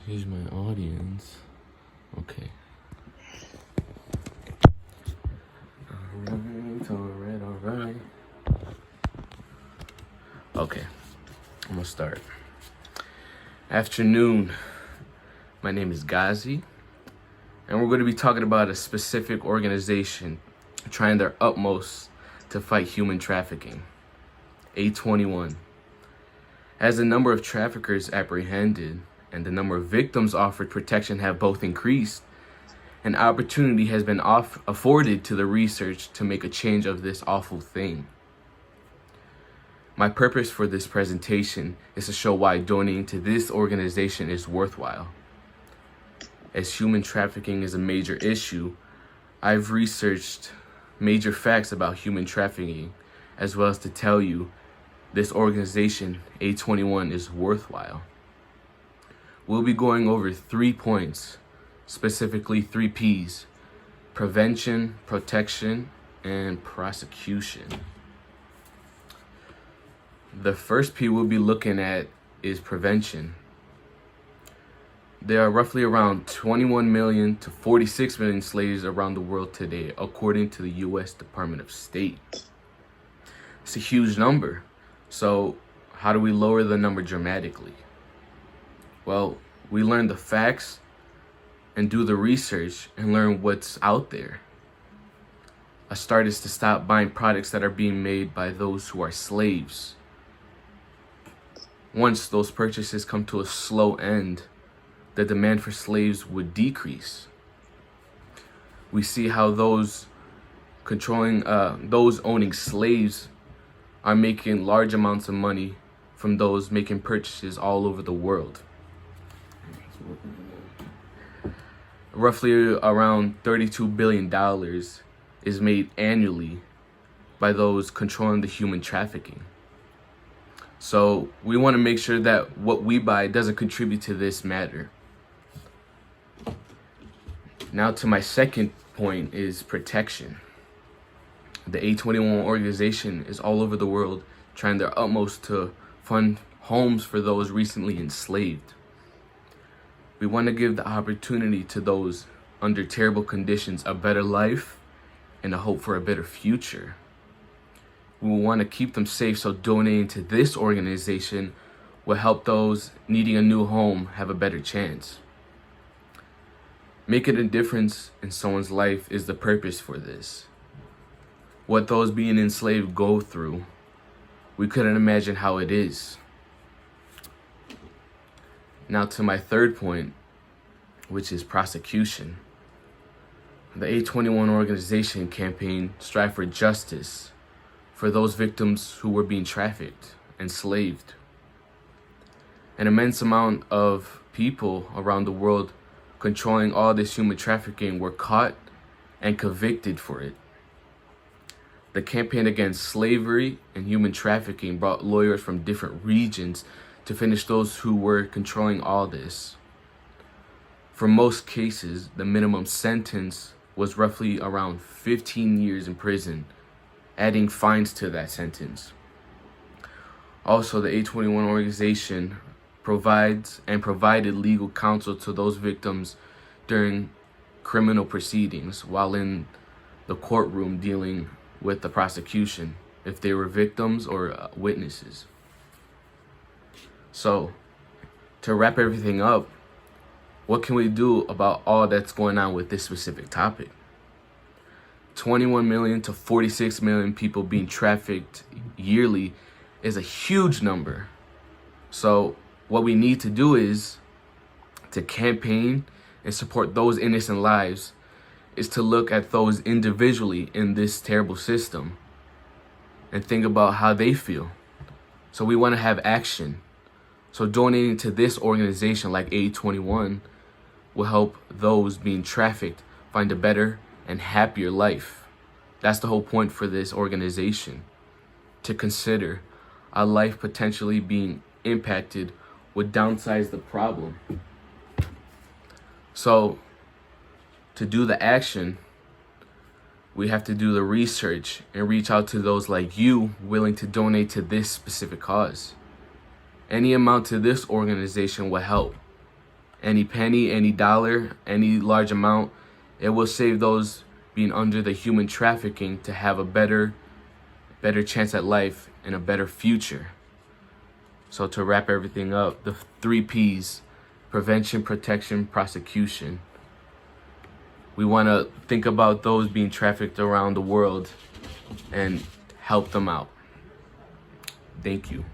Here's my audience. Okay. Alright. Okay, I'm gonna start. Afternoon. My name is Ghazi, and we're going to be talking about a specific organization trying their utmost to fight human trafficking. A21. As the number of traffickers apprehended and the number of victims offered protection have both increased, an opportunity has been afforded to the research to make a change of this awful thing. My purpose for this presentation is to show why donating to this organization is worthwhile. As human trafficking is a major issue, I've researched major facts about human trafficking, as well as to tell you this organization, A21, is worthwhile. We'll be going over 3 points, specifically 3 P's: prevention, protection, and prosecution. The first P we'll be looking at is prevention. There are roughly around 21 million to 46 million slaves around the world today, according to the U.S. Department of State. It's a huge number. So how do we lower the number dramatically? Well, we learn the facts and do the research and learn what's out there. A start is to stop buying products that are being made by those who are slaves. Once those purchases come to a slow end, the demand for slaves would decrease. We see how those owning slaves are making large amounts of money from those making purchases all over the world. Roughly around $32 billion is made annually by those controlling the human trafficking. So we want to make sure that what we buy doesn't contribute to this matter. Now to my second point is protection. The A21 organization is all over the world trying their utmost to fund homes for those recently enslaved. We want to give the opportunity to those under terrible conditions a better life and a hope for a better future. We will want to keep them safe, so donating to this organization will help those needing a new home have a better chance. Making a difference in someone's life is the purpose for this. What those being enslaved go through, we couldn't imagine how it is. Now to my third point, which is prosecution. The A21 organization campaign strive for justice for those victims who were being trafficked, enslaved. An immense amount of people around the world controlling all this human trafficking were caught and convicted for it. The campaign against slavery and human trafficking brought lawyers from different regions to finish those who were controlling all this. For most cases, the minimum sentence was roughly around 15 years in prison, adding fines to that sentence. Also, the A21 organization provided legal counsel to those victims during criminal proceedings while in the courtroom dealing with the prosecution, if they were victims or witnesses. So, to wrap everything up, what can we do about all that's going on with this specific topic? 21 million to 46 million people being trafficked yearly is a huge number. So what we need to do is to campaign and support those innocent lives, is to look at those individually in this terrible system and think about how they feel. So we want to have action. So donating to this organization like A21 will help those being trafficked find a better and happier life. That's the whole point for this organization, to consider a life potentially being impacted would downsize the problem. So to do the action, we have to do the research and reach out to those like you willing to donate to this specific cause. Any amount to this organization will help. Any penny, any dollar, any large amount, it will save those being under the human trafficking to have a better chance at life and a better future. So to wrap everything up, the 3 P's: prevention, protection, prosecution. We want to think about those being trafficked around the world and help them out. Thank you.